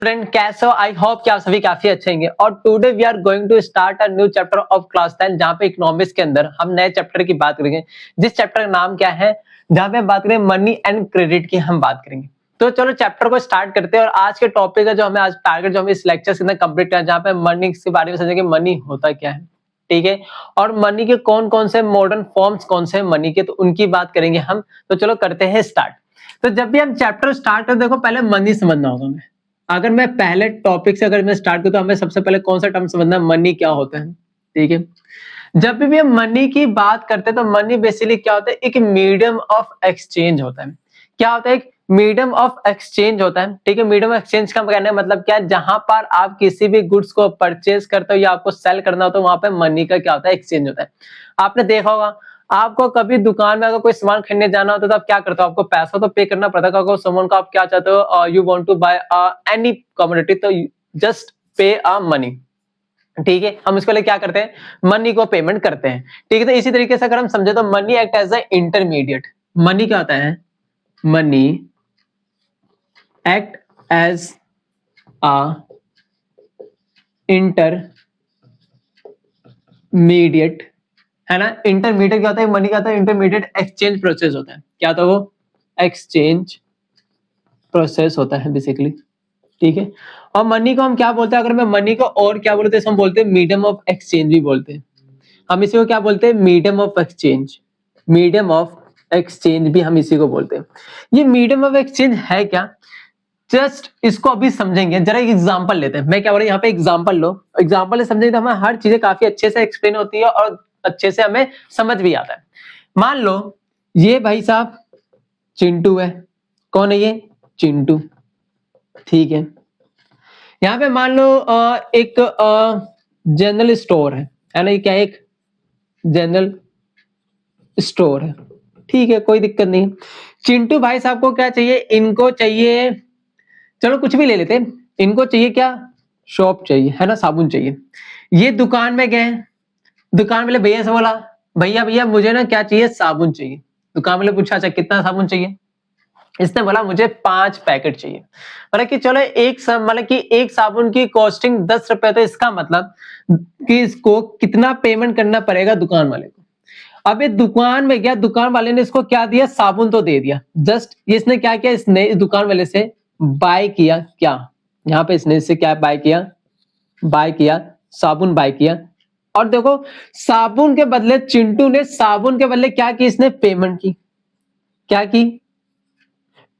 Friend कैसे हो? I hope कि आप सभी काफी अच्छे होंगे। और today we are going to start a new chapter of class 10 जहां पे इकोनॉमिक्स के अंदर हम नए चैप्टर की बात करेंगे। जिस चैप्टर का नाम क्या है, जहां पे हम बात करेंगे मनी एंड क्रेडिट की हम बात करेंगे। तो चलो चैप्टर को स्टार्ट करते हैं। और आज के टॉपिक है जो हमें आज टारगेट जो हमें इस लेक्चर के अंदर कंप्लीट करना है, जहां पे मनी के बारे में समझेंगे, मनी होता क्या है, ठीक है, और मनी के कौन कौन से मॉडर्न फॉर्म्स कौन से मनी के, तो उनकी बात करेंगे हम। तो चलो करते हैं स्टार्ट। तो जब भी हम चैप्टर स्टार्ट करते देखो पहले मनी समझना होगा हमें। अगर मैं पहले टॉपिक से अगर मैं स्टार्ट करूं तो हमें सबसे पहले कौन सा टर्म समझना है, मनी क्या होता है, ठीक है। जब भी हम मनी की बात करते हैं तो मनी बेसिकली क्या होता है, एक मीडियम ऑफ एक्सचेंज होता है। क्या होता है? एक मीडियम ऑफ एक्सचेंज होता है, ठीक है। मीडियम ऑफ एक्सचेंज का कहने का मतलब क्या है, जहां पर आप किसी भी गुड्स को परचेज करते हो या आपको सेल करना हो तो वहां पे मनी का क्या होता है, एक्सचेंज होता है। आपने देखा होगा, आपको कभी दुकान में अगर कोई सामान खरीदने जाना होता है तो आप क्या करते हो, आपको पैसा तो पे करना पड़ता है। अगर सामान को आप क्या चाहते हो, you want to buy any commodity, तो जस्ट पे अ मनी, ठीक है। हम इसको लिए क्या करते हैं, मनी को पेमेंट करते हैं, ठीक है। तो इसी तरीके से अगर हम समझे तो money act as a intermediate. Money क्या होता है, money act as a intermediate, है ना। इंटरमीडिएट क्या होता है, मनी क्या होता है, इंटरमीडिएट एक्सचेंज प्रोसेस होता है। क्या होता है वो, एक्सचेंज प्रोसेस होता है बेसिकली, ठीक है। और मनी को हम क्या बोलते हैं, अगर मैं मनी को और क्या बोलते हैं, हम बोलते हैं मीडियम ऑफ एक्सचेंज भी बोलते हैं। हम इसी को क्या बोलते हैं, medium of exchange. Medium of exchange भी हम इसी को बोलते हैं। ये मीडियम ऑफ एक्सचेंज है क्या, जस्ट इसको अभी समझेंगे। जरा एक एग्जांपल लेते हैं। मैं क्या बोल रहा हूं, यहाँ पे एग्जांपल लो, एग्जांपल से समझेंगे तो हमें हर चीजें काफी अच्छे से एक्सप्लेन होती है और अच्छे से हमें समझ भी आता है। मान लो ये भाई साहब चिंटू है। कौन है ये, चिंटू, ठीक है। यहाँ पे मान लो एक जनरल स्टोर है ना, ये क्या है, एक जनरल स्टोर है, ठीक है, कोई दिक्कत नहीं। चिंटू भाई साहब को क्या चाहिए, इनको चाहिए, चलो कुछ भी ले लेते हैं, इनको चाहिए क्या, शॉप चाहिए, है ना, साबुन चाहिए। ये दुकान में गए, दुकान वाले भैया से बोला, भैया भैया मुझे ना क्या चाहिए, साबुन चाहिए। दुकान वाले पूछा अच्छा कितना साबुन चाहिए, इसने बोला मुझे 5 पैकेट चाहिए। मतलब कि चलो मतलब कि एक साबुन की कॉस्टिंग 10 रुपए, तो इसका मतलब कि इसको कितना पेमेंट करना पड़ेगा दुकान वाले को। अब ये दुकान में गया, दुकान वाले ने इसको क्या दिया, साबुन तो दे दिया। जस्ट ये इसने क्या किया, इसने इस दुकान वाले से बाय किया, क्या यहाँ पे इसने इससे क्या बाय किया, बाय किया, साबुन बाय किया। और देखो साबुन के बदले चिंटू ने साबुन के बदले क्या की, इसने पेमेंट की। क्या की,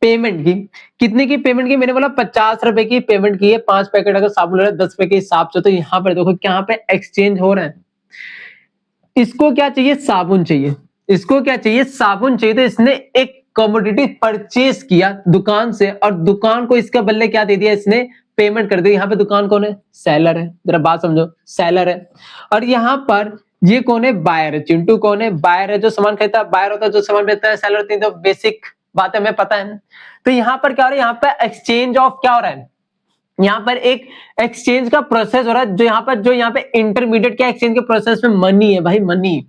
पेमेंट की। कितने की पेमेंट की, मैंने बोला 50 रुपए की पेमेंट की है। 5 पैकेट अगर साबुन ले रहा है 10 रुपए के हिसाब से, तो यहाँ पर देखो क्या पे एक्सचेंज हो रहा है। इसको क्या चाहिए, साबुन चाहिए, इसको क्या चाहिए, साबुन चाहिए। तो इसने एक कमोडिटी परचेज किया दुकान से, और दुकान को इसके बदले क्या दे दिया, इसने पेमेंट कर दी। यहाँ पे दुकान कौन है, सेलर है, जरा बात समझो, सेलर है। और यहाँ पर ये कौन है, बायर है। चिंटू कौन है, बायर है, जो सामान खरीदता है बायर होता है, जो सामान बेचता है सेलर होती है। तो बेसिक बात हमें पता है। तो यहाँ पर क्या हो रहा है, यहाँ पे एक्सचेंज ऑफ क्या हो रहा है, यहाँ पर एक एक्सचेंज का प्रोसेस हो रहा है। जो यहाँ पे इंटरमीडिएट क्या एक्सचेंज के प्रोसेस में मनी है भाई, मनी।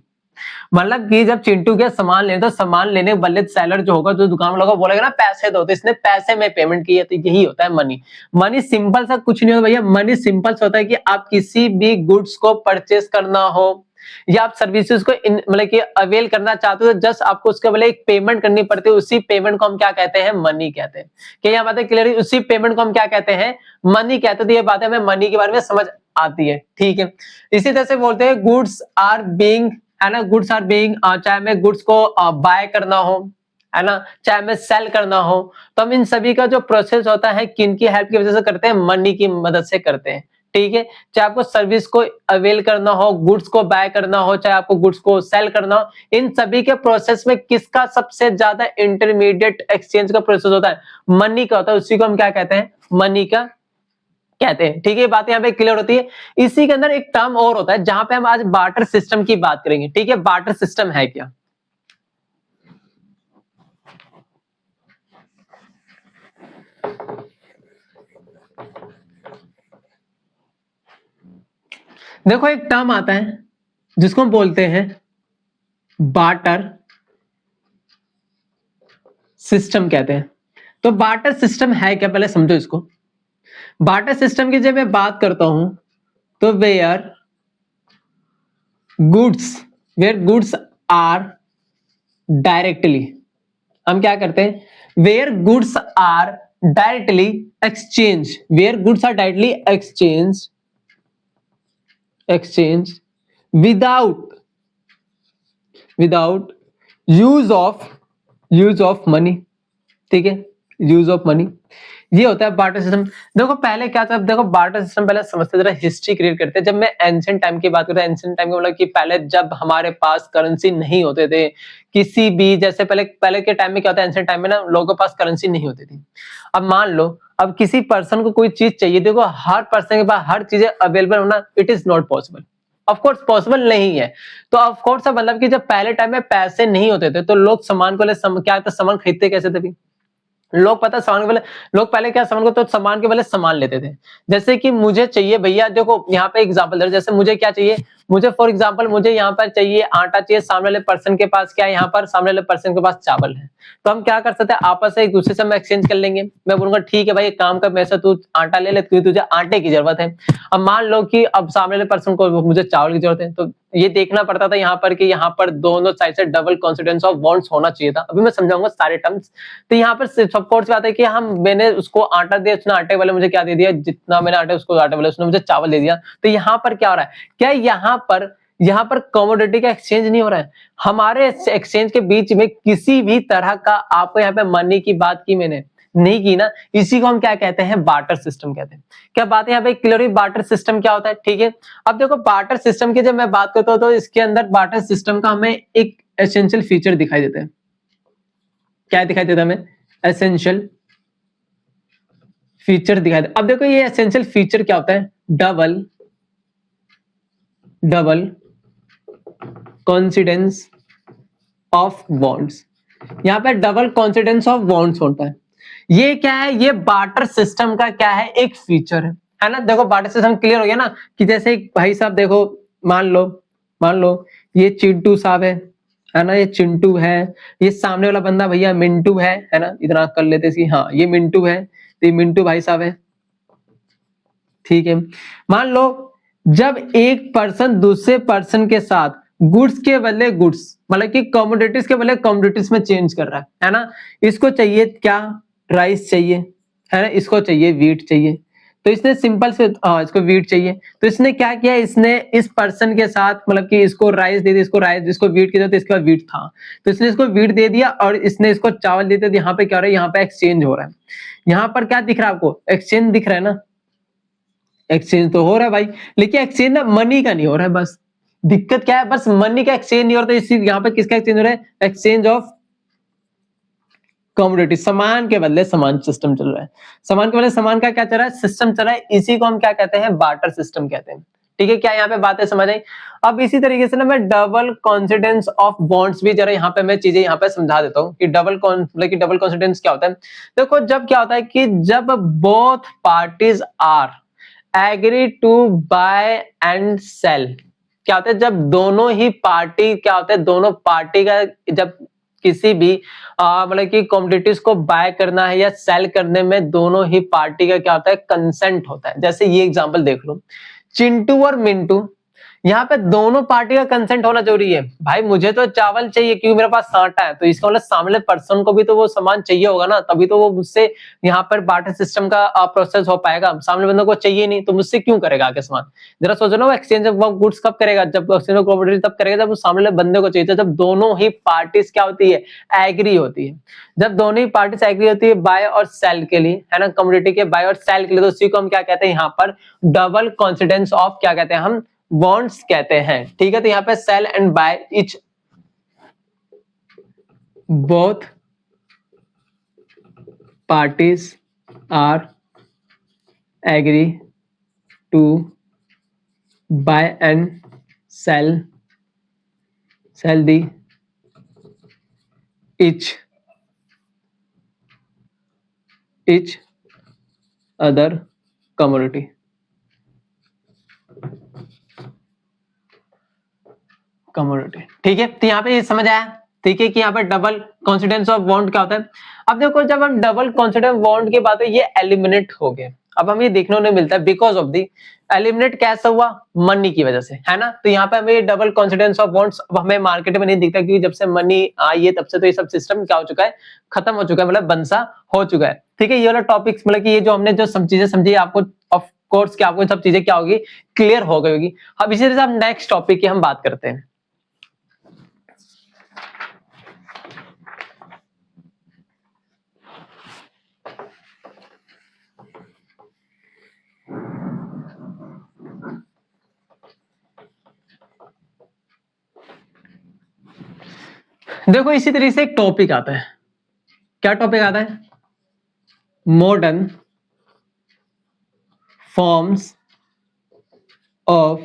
मतलब कि जब चिंटू के सामान लेने, तो सामान लेने के बदले सेलर जो होगा, जो दुकान वाला होगा, बोलेगा ना पैसे दो, तो इसने पैसे में पेमेंट की है। तो यही होता है मनी। मनी सिंपल सा कुछ नहीं होता भैया। मनी सिंपल सा होता है कि आप किसी भी गुड्स को परचेस करना हो या आप सर्विसेज को मतलब कि अवेल करना चाहते हो, तो जस्ट आपको उसके बदले एक पेमेंट करनी पड़ती है। उसी पेमेंट को हम क्या कहते हैं, मनी कहते हैं। क्या यहाँ बात है क्लियर, उसी पेमेंट को हम क्या कहते हैं, मनी कहते हैं। तो ये बात है हमें मनी के बारे में समझ आती है, ठीक है। इसी तरह से बोलते हैं गुड्स आर बीइंग, है ना, गुड्स आर बीइंग, चाहे हमें गुड्स को बाय करना हो, है ना, चाहे हमें सेल करना हो, तो हम इन सभी का जो प्रोसेस होता है किन की हेल्प की वजह से करते हैं, मनी की मदद से करते हैं, ठीक है। चाहे आपको सर्विस को अवेल करना हो, गुड्स को बाय करना हो, चाहे आपको गुड्स को सेल करना हो, इन सभी के प्रोसेस में किसका सबसे ज्यादा इंटरमीडिएट एक्सचेंज का प्रोसेस होता है, मनी का होता है। उसी को हम क्या कहते हैं, मनी का कहते हैं, ठीक है। बात यहाँ पे क्लियर होती है। इसी के अंदर एक टर्म और होता है जहां पे हम आज बार्टर सिस्टम की बात करेंगे, ठीक है। बार्टर सिस्टम है क्या, देखो एक टर्म आता है जिसको हम बोलते हैं बार्टर सिस्टम कहते हैं। तो बार्टर सिस्टम है क्या, पहले समझो इसको। बार्टर सिस्टम की जब मैं बात करता हूं तो वेयर गुड्स आर डायरेक्टली, हम क्या करते हैं, where goods are directly exchange, where goods are directly exchange without use of money, ठीक है, यूज ऑफ मनी, ये होता है बार्टर सिस्टम। देखो पहले क्या था, देखो बार्टर सिस्टम पहले समझते, जरा हिस्ट्री क्रिएट करते हैं। जब मैं एंशिएंट टाइम की बात करता हूं, एंशिएंट टाइम का मतलब कि पहले जब हमारे पास करेंसी नहीं होते थे किसी भी, जैसे पहले के टाइम में क्या होता है, एंशिएंट टाइम में ना लोगों के पास करेंसी नहीं होती थी। अब मान लो अब किसी पर्सन को कोई चीज चाहिए, देखो हर पर्सन के पास हर चीजें अवेलेबल होना it is not possible, of course possible नहीं है। तो ऑफ कोर्स मतलब कि जब पहले टाइम में पैसे नहीं होते थे तो लोग सामान को क्या था, सामान खरीदते कैसे थे भी, लोग पता सामान के बदले, लोग पहले क्या सामान को तो सामान के बदले सामान लेते थे। जैसे कि मुझे चाहिए भैया, देखो यहाँ पे एग्जांपल दे, जैसे मुझे क्या चाहिए, मुझे फॉर एग्जांपल मुझे यहाँ पर चाहिए आटा चाहिए, सामने वाले पर्सन के पास क्या है, यहाँ पर सामने वाले पर्सन के पास चावल है। तो हम क्या कर सकते हैं, आपस में एक दूसरे से हम एक्सचेंज कर लेंगे। मैं बोलूंगा ठीक है भाई एक काम कर, मेरे से तू आटा ले ले क्योंकि तुझे आटे की जरूरत है। अब मान लो कि अब सामने वाले पर्सन को मुझे चावल की जरूरत है, तो ये देखना पड़ता था यहाँ पर कि यहाँ पर दोनों साइड से डबल कॉन्सिडेंस ऑफ बॉन्ड्स होना चाहिए था। अभी मैं समझाऊंगा सारे टर्म्स। तो यहाँ पर सब कोर्स बात है कि मैंने उसको आटा दिया, उसने आटे वाले मुझे क्या दे दिया, जितना मैंने आटा उसको आटे वाले, उसने मुझे चावल दे दिया। तो यहाँ पर क्या हो रहा है, क्या यहाँ पर कमोडिटी का एक्सचेंज नहीं हो रहा है, हमारे एक्सचेंज के बीच में किसी भी तरह का, आपको यहाँ पे मनी की बात की मैंने नहीं की ना, इसी को हम क्या कहते हैं, बार्टर सिस्टम कहते हैं। क्या बात है यहाँ पे क्लियर हुई, बार्टर सिस्टम क्या होता है, ठीक है। अब देखो बार्टर सिस्टम की जब मैं बात करता हूँ तो इसके अंदर बार्टर सिस्टम का हमें एक एसेंशियल फीचर दिखाई देता है। क्या दिखाई देता है हमें, एसेंशियल फीचर दिखाई देता है। अब देखो ये एसेंशियल फीचर क्या होता है, डबल कॉन्सिडेंस ऑफ बॉन्ड्स। यहाँ पे डबल कॉन्सिडेंस ऑफ बॉन्ड्स होता है। ये क्या है, ये बार्टर सिस्टम का क्या है, एक फीचर है ना। देखो बार्टर सिस्टम क्लियर हो गया ना, कि जैसे भाई साहब देखो, मान लो ये चिंटू साहब है ना, ये चिंटू है, ये सामने वाला बंदा भैया मिंटू है ना, इतना कर लेते सी, हाँ ये मिंटू है, तो ये मिंटू भाई साहब है, ठीक है। मान लो जब एक पर्सन दूसरे पर्सन के साथ गुड्स के बदले गुड्स, मतलब कि कमोडिटीज के बदले कमोडिटीज में चेंज कर रहा है ना, इसको चाहिए क्या, राइस चाहिए, है ना, इसको चाहिए व्हीट चाहिए, तो इसने सिंपल से इसको व्हीट चाहिए, तो इसने क्या किया, इसने इस पर्सन के साथ मतलब कि इसको राइस दे दिया, इसको राइस, जिसको व्हीट की जरूरत इसका व्हीट था, तो इसने इसको व्हीट दे दिया और इसने इसको चावल दे दिया। तो यहाँ पे क्या हो रहा है, यहाँ पे एक्सचेंज हो रहा है। यहाँ पर क्या दिख रहा है आपको, एक्सचेंज दिख रहा है ना, एक्सचेंज तो हो रहा है भाई, लेकिन एक्सचेंज ना मनी का नहीं हो रहा है। बस दिक्कत क्या है, बस मनी का एक्सचेंज नहीं हो रहा, इसी यहाँ पे किसका एक्सचेंज हो रहा है, एक्सचेंज ऑफ कमोडिटी, सामान के बदले सामान सिस्टम चल रहा है। सामान के बदले सामान का क्या चल रहा है, सिस्टम चल रहा है, इसी को हम क्या कहते हैं, बार्टर सिस्टम कहते हैं, ठीक है। क्या यहाँ पे बातें समझ आई। अब इसी तरीके से ना मैं डबल कॉन्सिडेंस ऑफ बॉन्ड्स भी जरा यहाँ पे मैं चीजें यहाँ पे समझा देता हूँ कि डबल कॉन्सिडेंस क्या होता है। देखो जब क्या होता है कि जब both parties are agree to buy and sell, क्या होता है, जब दोनों ही पार्टी क्या होता है, दोनों पार्टी का जब किसी भी मतलब कि कमोडिटीज को बाय करना है या सेल करने में दोनों ही पार्टी का क्या होता है, कंसेंट होता है। जैसे ये एग्जांपल देख लो, चिंटू और मिंटू, यहाँ पे दोनों पार्टी का कंसेंट होना जरूरी है। भाई मुझे तो चावल चाहिए क्योंकि मेरे पास आटा है, तो इसका मतलब सामने पर्सन को भी तो वो सामान चाहिए होगा ना, तभी तो वो मुझसे यहाँ पर बार्टर सिस्टम का प्रोसेस हो पाएगा। सामने बंदे को चाहिए नहीं तो मुझसे क्यों करेगा आगे सामान। जरा सोचो ना, वो एक्सचेंज ऑफ गुड्स कब करेगा, जब एक्सचेंज ऑफ कमोडिटी तब करेगा जब वो सामने बंदे को चाहिए, जब दोनों ही पार्टीज क्या होती है, एग्री होती है। जब दोनों ही पार्टीज एग्री होती है बाय और सेल के लिए, है ना, कमोडिटी के बाय और सेल के लिए, तो उसी को हम क्या कहते हैं, यहाँ पर डबल कॉन्सिडेंस ऑफ क्या कहते हैं, हम बॉन्ड्स कहते हैं, ठीक है। तो यहाँ पे sell and buy each both parties are agree to buy and sell the each other commodity. ठीक है, तो यहाँ पे ये समझ आया, ठीक है, कि यहाँ पे डबल कॉन्सिडेंस ऑफ बॉन्ड क्या होता है। अब देखो जब हम डबल कॉन्सिडेंस बॉन्ड की बात है, ये एलिमिनेट हो गए। अब हमें ये देखने को मिलता है बिकॉज ऑफ द एलिमिनेट कैसे हुआ, मनी की वजह से, है ना। तो यहाँ पे हमें डबल कॉन्सिडेंस ऑफ बॉन्ड्स अब हमें मार्केट में नहीं दिखता, क्योंकि जब से मनी आई है तब से तो ये सब सिस्टम क्या हो चुका है, खत्म हो चुका है, मतलब बंसा हो चुका है। ठीक है, ये वाला टॉपिक्स मतलब कि ये जो हमने जो सब चीजें समझी आपको ऑफ कोर्स क्या आपको सब चीजें क्या होगी, क्लियर हो गई होगी। अब इसी तरह से हम नेक्स्ट टॉपिक की हम बात करते हैं। देखो इसी तरीके से एक टॉपिक आता है, क्या टॉपिक आता है, मॉडर्न फॉर्म्स ऑफ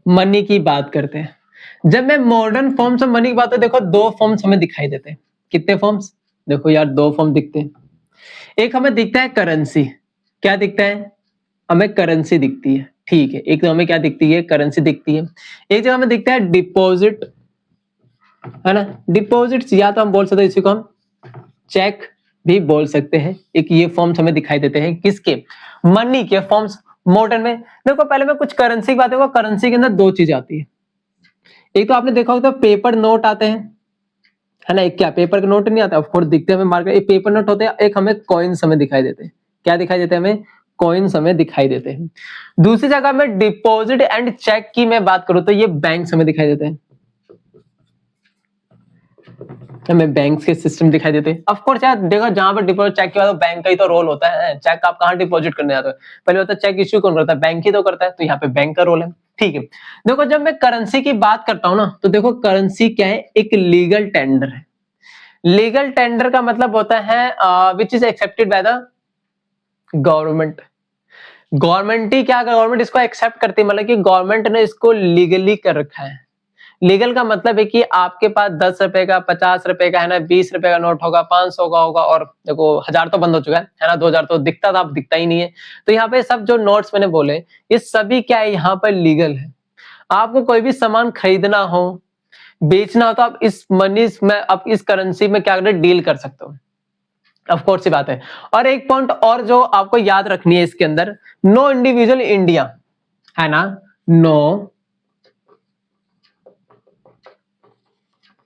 मनी की बात करते हैं। जब मैं मॉडर्न फॉर्म्स ऑफ मनी की बात, देखो दो फॉर्म्स हमें दिखाई देते हैं। कितने फॉर्म्स, देखो यार दो फॉर्म दिखते हैं। एक हमें दिखता है करेंसी, क्या दिखता है, हमें करेंसी दिखती है, ठीक है। एक तो हमें क्या दिखती है, करेंसी दिखती है। एक जगह हमें दिखता है डिपॉजिट, है ना। डिपॉजिट या तो हम बोल सकते हैं इसी को हम चेक भी बोल सकते हैं। एक ये फॉर्म्स हमें दिखाई देते हैं, किसके, मनी के फॉर्म्स मॉडर्न में। देखो पहले मैं कुछ करेंसी की बात करूंगा। करेंसी के अंदर दो चीज आती है, एक तो आपने देखा होगा तो पेपर नोट आते हैं, है ना। एक क्या पेपर के नोट नहीं आता, ऑफ कोर्स दिखते हैं हमें मार्केट, एक पेपर नोट होते हैं, एक हमें कॉइन्स हमें दिखाई देते हैं। क्या दिखाई देते हैं हमें, कॉइन्स हमें दिखाई देते हैं। दूसरी जगह में डिपॉजिट एंड चेक की मैं बात करूं तो ये बैंक्स हमें दिखाई देते हैं, हमें बैंक्स के सिस्टम दिखाई देते हैं। ऑफ कोर्स यार देखो जहां पर डिपॉजिट चेक के बाद बैंक का ही तो रोल होता है। चेक आप कहां डिपॉजिट करने जाते हो, पहले होता है चेक इश्यू कौन करता है, बैंक ही तो करता है, तो यहाँ पे बैंक का रोल है। ठीक है, देखो जब मैं करेंसी की बात करता हूं ना, तो देखो करेंसी क्या है, एक लीगल टेंडर है। लीगल टेंडर का मतलब होता है which is accepted by the government. Government ही क्या, गवर्नमेंट इसको एक्सेप्ट करती है, मतलब कि गवर्नमेंट ने इसको लीगली कर रखा है। लीगल का मतलब है कि आपके पास 10 रुपए का, 50 रुपए का, है ना, 20 रुपए का नोट होगा, 500 का होगा, और देखो 1000 तो बंद हो चुका है ना, 2000 तो दिखता था, अब दिखता ही नहीं है। तो यहाँ पे सब जो नोट्स मैंने बोले ये सभी क्या है, यहाँ पर लीगल है। आपको कोई भी सामान खरीदना हो, बेचना हो, तो आप इस मनी में, आप इस करेंसी में क्या कर डील कर सकते हो, ऑफ कोर्स सी बात है। और एक पॉइंट और जो आपको याद रखनी है इसके अंदर, नो इंडिविजुअल इंडिया, है ना, no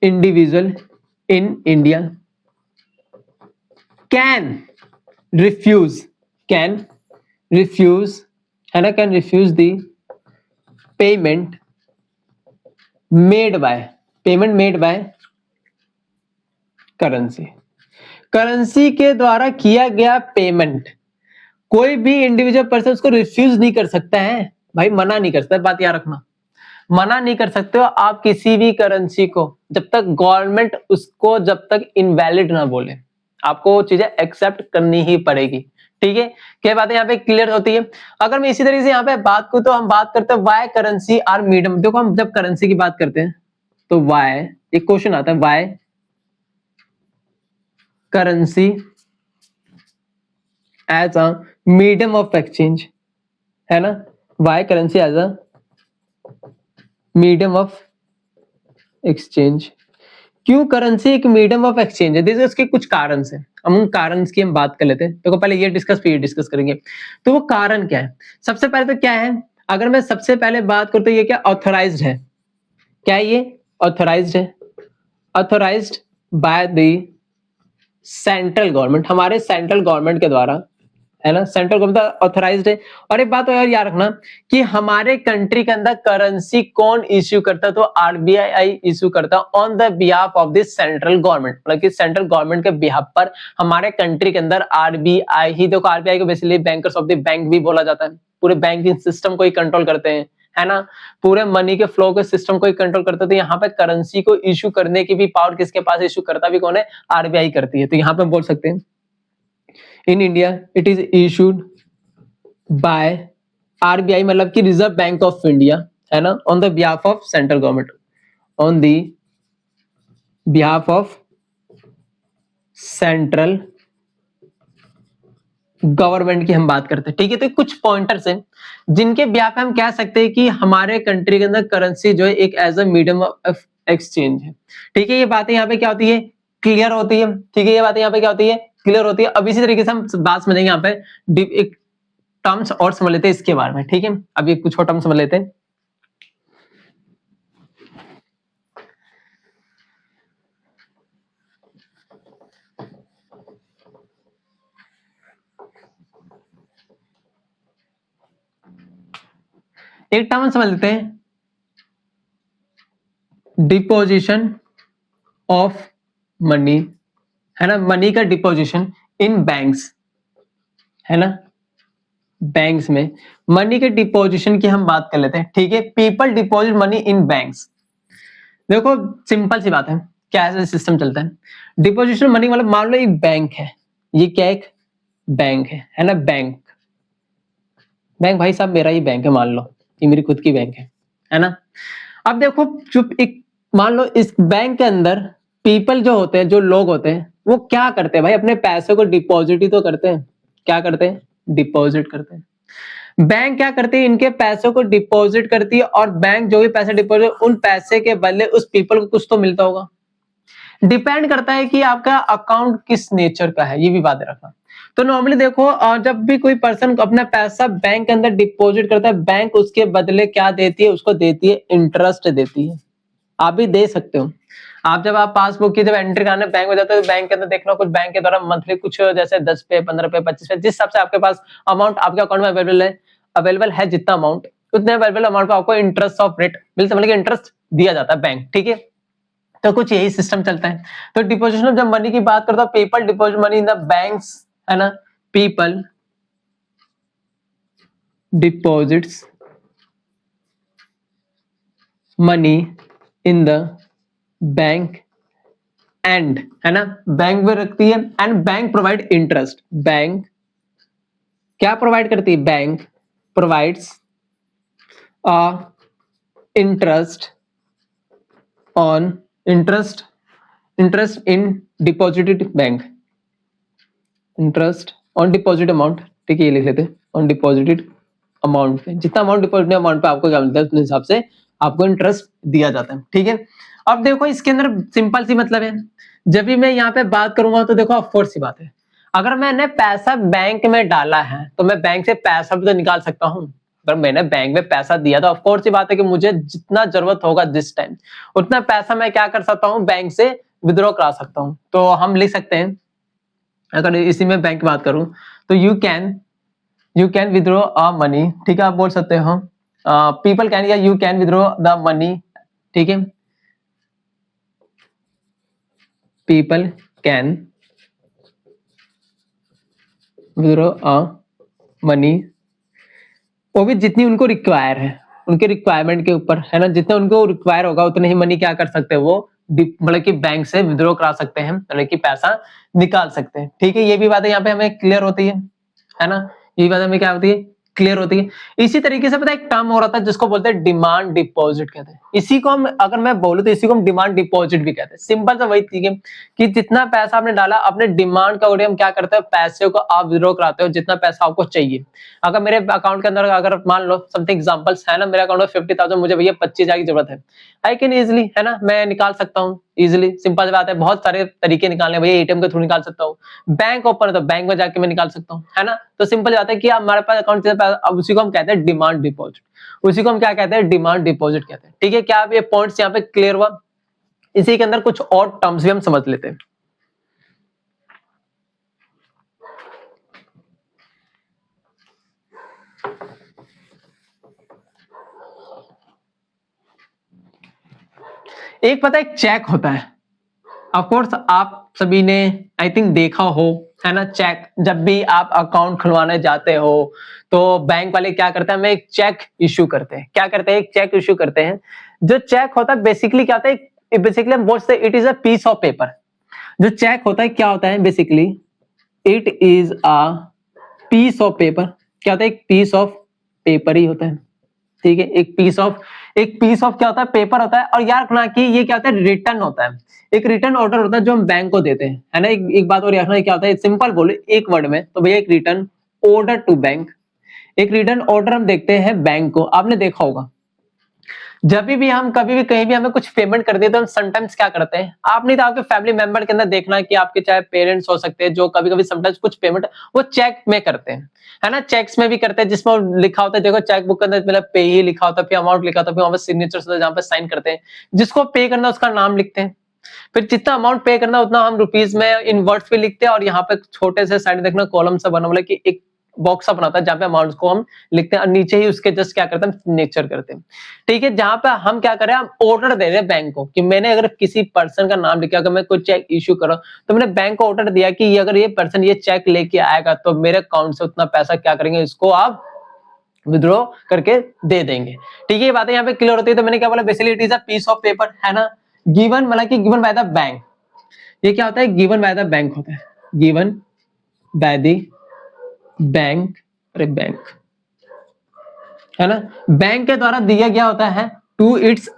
individual in India can refuse, है ना, can refuse the payment made by currency। Currency के द्वारा किया गया पेमेंट कोई भी इंडिविजुअल पर्सन उसको रिफ्यूज नहीं कर सकता है, भाई मना नहीं कर सकता, बात याद रखना, मना नहीं कर सकते हो आप किसी भी करेंसी को, जब तक गवर्नमेंट उसको जब तक इनवैलिड ना बोले, आपको वो चीजें एक्सेप्ट करनी ही पड़ेगी। ठीक है, क्या बातें यहाँ पे क्लियर होती है। अगर मैं इसी तरीके से यहाँ पे बात करूं तो हम बात करते हैं वाई करेंसी आर मीडियम। देखो हम जब करेंसी की बात करते हैं तो वाई, एक क्वेश्चन आता है, why currency as a medium of exchange, है ना, why currency as a medium of exchange. क्यों करेंसी एक मीडियम ऑफ एक्सचेंज है, देखिए उसके कुछ कारण हैं, हम उन कारण की हम बात कर लेते हैं। तो पहले ये डिस्कस फिर डिस्कस करेंगे। तो वो कारण क्या है, सबसे पहले तो क्या है, अगर मैं सबसे पहले बात करूं तो ये क्या ऑथोराइज्ड है, क्या है ये ऑथोराइज्ड है, authorised by the central government, हमारे सेंट्रल गवर्नमेंट के द्वारा, है ना, सेंट्रल गवर्नमेंट ऑथराइज्ड है। और एक बात और याद रखना कि हमारे कंट्री के अंदर करेंसी कौन इश्यू करता है, तो आरबीआई इश्यू करता है on the behalf of the central government, मतलब कि सेंट्रल गवर्नमेंट के बिहाफ पर हमारे कंट्री के अंदर आरबीआई ही, देखो आरबीआई को basically bankers of the bank भी बोला जाता है, पूरे बैंकिंग सिस्टम को ही कंट्रोल करते हैं, है ना, पूरे मनी के फ्लो के सिस्टम को ही कंट्रोल करते हैं। तो यहाँ पे करेंसी को इश्यू करने की भी पावर किसके पास, इश्यू करता भी कौन है, आरबीआई करती है। तो यहाँ पे बोल सकते हैं in India it is issued by RBI, मतलब कि रिजर्व बैंक ऑफ इंडिया, है ना, on the behalf of central government, on the behalf of central government की हम बात करते हैं। ठीक है, तो कुछ पॉइंटर्स हैं जिनके बिहाफ हम कह सकते हैं कि हमारे कंट्री के अंदर करेंसी जो है एक as a medium of exchange है। ठीक है, ये बातें यहाँ पे क्या होती है, क्लियर होती है, ठीक है, ये बातें यहाँ पे क्या होती है, क्लियर होती है। अब इसी तरीके से हम बात समझेंगे यहाँ पे एक टर्म्स और समझ लेते हैं इसके बारे में, ठीक है। अभी कुछ और टर्म्स समझ लेते हैं। एक टर्म समझ लेते हैं, डिपोजिशन ऑफ मनी, है ना, मनी का डिपोजिशन इन बैंक्स, है ना, बैंक्स में मनी के डिपोजिशन की हम बात कर लेते हैं, ठीक है। People deposit money in banks. देखो सिंपल सी बात है, क्या ऐसा सिस्टम चलता है, डिपोजिशन मनी मतलब मान लो एक बैंक है, ये क्या एक बैंक है ना, बैंक भाई साहब मेरा ही बैंक है, मान लो ये मेरी खुद की बैंक है ना। अब देखो चुप एक मान लो इस बैंक के अंदर पीपल जो होते हैं, जो लोग होते हैं, वो क्या करते हैं भाई, अपने पैसे को डिपॉजिट ही तो करते हैं। क्या करते हैं, डिपॉजिट करते हैं। बैंक क्या करती है, इनके पैसों को डिपॉजिट करती है, और बैंक जो भी पैसे डिपॉजिट, उन पैसे के बदले उस पीपल को कुछ तो मिलता होगा। डिपेंड करता है कि आपका अकाउंट किस नेचर का है, ये भी बात रखना। तो नॉर्मली देखो जब भी कोई पर्सन अपना पैसा बैंक के अंदर डिपॉजिट करता है, बैंक उसके बदले क्या देती है, उसको देती है इंटरेस्ट देती है। आप भी दे सकते हो, आप जब आप पासबुक की जब एंट्री कराने बैंक में जाते हो, तो बैंक के अंदर देखना कुछ बैंक के द्वारा मंथली कुछ जैसे 10 पे 15 पे 25 पे, जिस हिसाब से आपके पास अमाउंट आपके अकाउंट में अवेलेबल है जितना अमाउंट, उतने अवेलेबल अमाउंट पर आपको इंटरेस्ट ऑफ रेट मिलता है, मतलब इंटरेस्ट दिया जाता है बैंक, ठीक है। तो कुछ यही सिस्टम चलता है। तो डिपोजिशन ऑफ जब मनी की बात करता हूं, people deposit money in the banks, है ना, people deposits money in the bank and, है ना, बैंक में रखती है, and bank provide interest. Bank क्या प्रोवाइड करती है, bank provides interest on interest in deposited bank, interest on deposit amount, ठीक है, ये लिख लेते हैं, ऑन डिपॉजिटेड अमाउंट पे, जितना अमाउंट डिपॉजिट अमाउंट पे आपको क्या मिलता है, उस हिसाब से आपको इंटरेस्ट दिया जाता है, ठीक है। अब देखो इसके अंदर सिंपल सी मतलब है, जब भी मैं यहाँ पे बात करूंगा तो देखो ऑफकोर्स सी बात है, अगर मैंने पैसा बैंक में डाला है तो मैं बैंक से पैसा भी तो निकाल सकता हूँ। अगर मैंने बैंक में पैसा दिया तो ऑफकोर्स सी बात है कि मुझे जितना जरूरत होगा जिस टाइम, उतना पैसा मैं क्या कर सकता हूँ, बैंक से विड्रॉ करा सकता हूँ। तो हम लिख सकते हैं, अगर इसी में बैंक की बात करूं तो you can withdraw a money, ठीक है, आप बोल सकते हो पीपल कैन या you can withdraw the money, ठीक है, people can withdraw a money, वो भी जितनी उनको रिक्वायर है, उनके रिक्वायरमेंट के ऊपर, है ना, जितना उनको रिक्वायर होगा उतने ही मनी क्या कर सकते हैं, वो मतलब कि बैंक से विड्रॉ करा सकते हैं, मतलब कि पैसा निकाल सकते हैं, ठीक है। ये भी बात है यहाँ पे हमें क्लियर होती है ना, ये बात हमें क्या होती है, क्लियर होती है। इसी तरीके से पता है एक टर्म हो रहा था जिसको बोलते हैं डिमांड डिपॉजिट कहते हैं। इसी को हम अगर मैं बोलूं तो इसी को हम डिमांड डिपॉजिट भी कहते हैं। सिंपल सा वही चीज है कि जितना पैसा आपने डाला, अपने डिमांड का हम क्या करते हैं, पैसे को आप विड्रॉ कराते हो जितना पैसा आपको चाहिए। अगर मेरे अकाउंट के अंदर अगर मान लो समथिंग एग्जांपल्स है ना, मेरे अकाउंट में 50,000, मुझे भैया 25,000 की जरूरत है, आई कैन इजिली, है ना, मैं निकाल सकता हूँ इजिली। सिंपल बात है, बहुत सारे तरीके निकालने, भैया एटीएम के थ्रू निकाल सकता हूँ, बैंक ओपन है तो बैंक में जाके मैं निकाल सकता हूँ, है ना। तो सिंपल बात है कि हमारे पास अकाउंट, अब उसी को हम कहते हैं डिमांड डिपॉजिट, उसी को हम क्या कहते हैं, डिमांड डिपॉजिट कहते हैं, ठीक है। क्या आप ये पॉइंट्स यहाँ पे क्लियर हुआ? इसी के अंदर कुछ और टर्म्स भी हम समझ लेते हैं। एक पता है एक चेक होता है, ऑफ कोर्स आप सभी ने आई थिंक देखा हो, है ना, चेक। जब भी आप अकाउंट खुलवाने जाते हो तो बैंक वाले क्या करते हैं, हमें एक चेक इश्यू करते हैं। क्या करते हैं, एक चेक इश्यू करते हैं। जो चेक होता है बेसिकली क्या होता है, बेसिकली हम बोलते हैं it is a piece of paper. जो चेक होता है क्या होता है, basically it is a piece of paper. क्या होता है, एक पीस ऑफ पेपर ही होता है, ठीक है। एक पीस ऑफ क्या होता है, पेपर होता है। और याद रखना कि ये क्या होता है, रिटर्न होता है, एक रिटर्न ऑर्डर होता है जो हम बैंक को देते हैं, है ना। एक बात और याद रखना, क्या होता है, सिंपल बोले एक वर्ड में तो भैया एक रिटर्न ऑर्डर टू बैंक। एक रिटर्न ऑर्डर हम देखते हैं बैंक को, आपने देखा होगा जब भी हम कभी भी कहीं भी हमें कुछ पेमेंट कर दिए तो हम समटाइम्स क्या करते हैं, आप नहीं तो आपके फैमिली मेंबर के अंदर देखना कि आपके चाहे पेरेंट्स हो सकते हैं जो कभी कभी समटाइम्स कुछ पेमेंट वो चेक में करते हैं, है ना, चेक्स में भी करते हैं जिसमें लिखा होता है, देखो चेक बुक के अंदर मतलब पे ही लिखा होता है, फिर अमाउंट लिखा होता है, फिर वहां पर सिग्नेचर होता है जहां पर साइन करते हैं, जिसको पे करना उसका नाम लिखते हैं, फिर जितना अमाउंट पे करना उतना हम रुपीज में इन वर्ड्स पे लिखते हैं, और यहाँ पे छोटे से साइड देखना कॉलम सा बना हुआ है कि एक बॉक्स सा बनाता है जहां पे अमाउंट्स को हम लिखते हैं, और नीचे ही उसके जस्ट क्या करते हैं सिग्नेचर करते हैं, ठीक है। जहां पे हम क्या कर रहे हैं, हम ऑर्डर दे रहे हैं बैंक को कि मैंने अगर किसी पर्सन का नाम लिखा, अगर मैं कोई चेक इश्यू कर रहा हूं तो मैंने बैंक को ऑर्डर दिया कि अगर ये पर्सन ये चेक लेके आएगा तो मेरे अकाउंट से उतना पैसा क्या करेंगे, इसको आप विड्रॉ करके दे देंगे, ठीक है। ये बातें यहाँ पे क्लियर होती है। तो मैंने क्या बोला, basically it is a piece of paper, है ना, गिवन मतलब कि गिवन बाय द बैंक। ये क्या होता है, गिवन बाय द बैंक होता है, गिवन बाय द बैंक, अरे बैंक, है ना, बैंक के द्वारा दिया गया होता है टू इट्स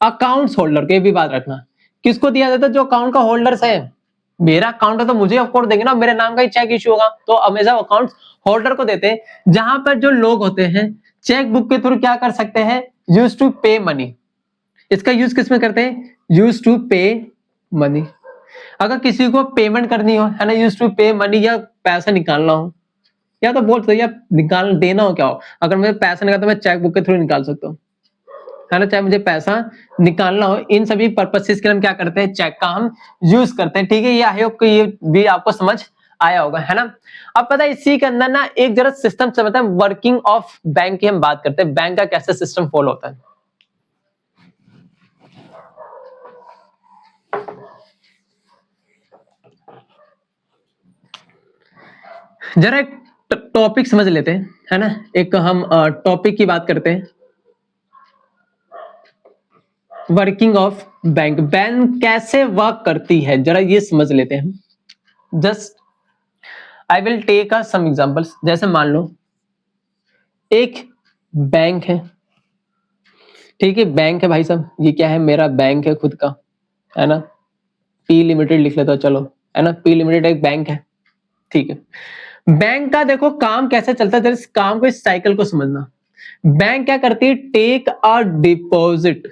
अकाउंट्स होल्डर। के भी बात रखना, किसको दिया जाता है, जो अकाउंट का होल्डर्स है। मेरा अकाउंट है तो मुझे ऑफ कोर्स देंगे ना, मेरे नाम का ही चेक इश्यू होगा, तो हमेशा अकाउंट होल्डर को देते हैं। जहां पर जो लोग होते हैं चेक बुक के थ्रू क्या कर सकते हैं, यूज टू पे मनी। इसका यूज किस में करते हैं, यूज टू पे मनी। अगर किसी को पेमेंट करनी हो, है ना, यूज टू पे मनी, या पैसा निकालना हो, या तो बोल सकते या निकाल देना हो, क्या हो, अगर मुझे पैसा निकालना तो मैं चेक बुक के थ्रू निकाल सकता हूँ, है ना, चाहे मुझे पैसा निकालना हो, इन सभी पर्पसेस के लिए हम क्या करते हैं, चेक का हम यूज करते हैं, ठीक है। ये आई होप कि ये भी आपको समझ आया होगा, है ना। अब पता है इसी के अंदर ना एक जरा सिस्टम समझते हैं, वर्किंग ऑफ बैंक की हम बात करते हैं, बैंक का कैसे सिस्टम फॉलो होता है। जरा एक टॉपिक समझ लेते हैं, है ना, एक हम टॉपिक की बात करते हैं, वर्किंग ऑफ बैंक। बैंक कैसे वर्क करती है जरा ये समझ लेते हैं हम। Just I will take a some examples. जैसे मान लो एक बैंक है, ठीक है, बैंक है भाई साहब, ये क्या है, मेरा बैंक है खुद का, है ना, पी लिमिटेड लिख लेता हूं, चलो, है ना, पी लिमिटेड एक बैंक है, ठीक है। बैंक का देखो काम कैसे चलता है, जरा इस काम को, इस साइकिल को समझना। बैंक क्या करती है, take a deposit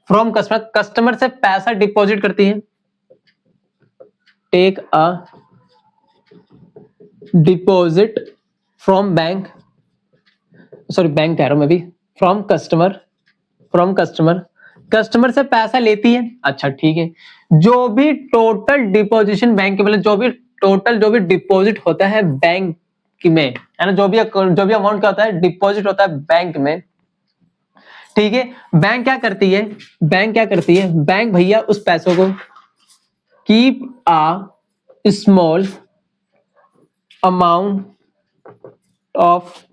from customer, customer से पैसा डिपॉजिट करती है, take a deposit from bank, sorry bank कह रहा हूं मैं भी, फ्रॉम कस्टमर, कस्टमर से पैसा लेती है, अच्छा ठीक है। जो भी टोटल डिपोजिशन बैंक के, मतलब जो भी टोटल जो भी डिपॉजिट होता है बैंक में, है ना, जो भी अमाउंट क्या होता है, डिपॉजिट होता है बैंक में, ठीक है। बैंक क्या करती है, बैंक भैया उस पैसों को keep a small amount of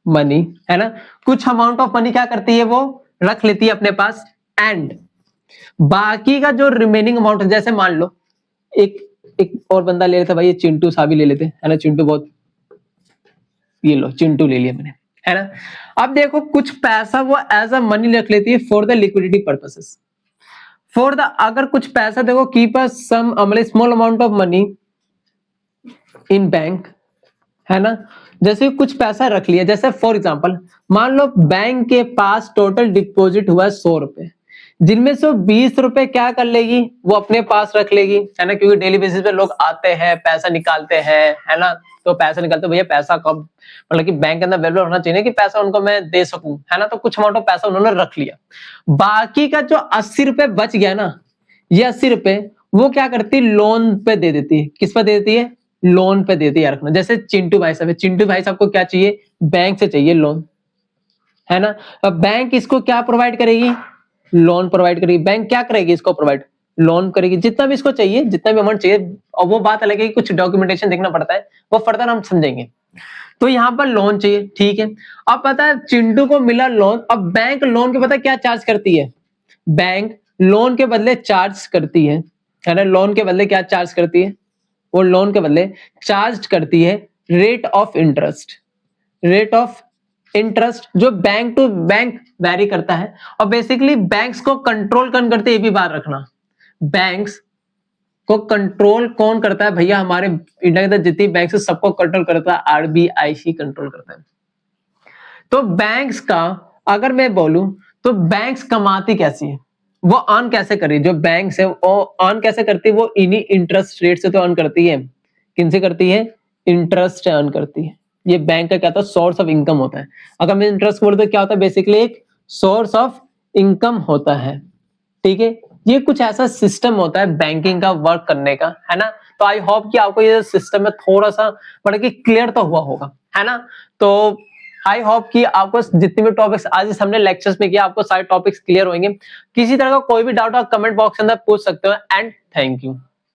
money, है ना, कुछ अमाउंट ऑफ मनी क्या करती है, वो रख लेती है अपने पास, एंड बाकी का जो रिमेनिंग अमाउंट है, जैसे मान लो एक और बंदा ले लेता, भाई ये चिंटू सा भी ले लेते, है ना, चिंटू बहुत, ये लो चिंटू ले लिया मैंने, है ना। अब देखो कुछ पैसा वो एज अ मनी रख लेती है for the liquidity purposes, for the, अगर कुछ पैसा देखो कीप अ सम मतलब small amount of money in bank, है ना, जैसे कुछ पैसा रख लिया, जैसे फॉर एग्जांपल मान लो बैंक के पास टोटल डिपॉजिट हुआ 100 रुपए, जिनमें से 20 रुपए क्या कर लेगी, वो अपने पास रख लेगी, है ना, क्योंकि डेली बेसिस पे लोग आते हैं पैसा निकालते हैं, है ना, तो पैसा निकालते भैया पैसा कब, मतलब कि बैंक के अंदर अवेलेबल होना चाहिए कि पैसा उनको मैं दे सकूं, है ना, तो कुछ अमाउंट ऑफ पैसा उन्होंने रख लिया। बाकी का जो 80 रुपए बच गया ना, ये 80 रुपए वो क्या करती है, लोन पे दे देती है, किस पे दे देती है, लोन पे देती है, रखना। जैसे चिंटू भाई साहब है, चिंटू भाई साहब को क्या चाहिए, बैंक से चाहिए लोन, है ना। अब बैंक इसको क्या प्रोवाइड करेगी, लोन प्रोवाइड करेगी। बैंक क्या करेगी, इसको प्रोवाइड लोन करेगी, जितना भी इसको चाहिए, जितना भी अमाउंट चाहिए, और वो बात अलग है कि कुछ डॉक्यूमेंटेशन देखना पड़ता है, वो फर्दर हम समझेंगे। तो यहाँ पर लोन चाहिए, ठीक है। अब पता है चिंटू को मिला लोन, अब बैंक लोन के पता क्या चार्ज करती है, बैंक लोन के बदले चार्ज करती है ना, लोन के बदले क्या चार्ज करती है, वो लोन के बदले चार्ज करती है रेट ऑफ इंटरेस्ट, जो बैंक टू बैंक वैरी करता है। और बेसिकली बैंक्स को कंट्रोल कौन करते हैं, ये भी बात रखना, बैंक्स को कंट्रोल कौन करता है भैया, हमारे इंडिया के अंदर जितनी बैंक है सबको कंट्रोल करता है आरबीआई ही कंट्रोल करता है, तो बैंक्स का अगर मैं बोलूं तो बैंक्स कमाती कैसी है, वो अर्न कैसे कर रही है, जो बैंक्स है वो अर्न कैसे करती है, वो इन्हीं इंटरेस्ट रेट से तो अर्न करती है। किनसे करती है, इंटरेस्ट से अर्न करती है। ये बैंक का क्या होता है, सोर्स ऑफ इनकम होता है। अगर मैं इंटरेस्ट बोलूं तो क्या होता है, बेसिकली एक सोर्स ऑफ इनकम होता है। ठीक है, ये कुछ ऐसा सिस्टम होता है बैंकिंग का वर्क करने का, है ना। तो आई होप कि आपको ये सिस्टम में थोड़ा सा मतलब कि क्लियर तो हुआ होगा, है ना। तो आई होप कि आपको जितने भी टॉपिक्स आज इस हमने लेक्चर्स में किया, आपको सारे टॉपिक्स क्लियर होंगे। किसी तरह का कोई भी डाउट आप कमेंट बॉक्स के अंदर पूछ सकते हो। And thank you.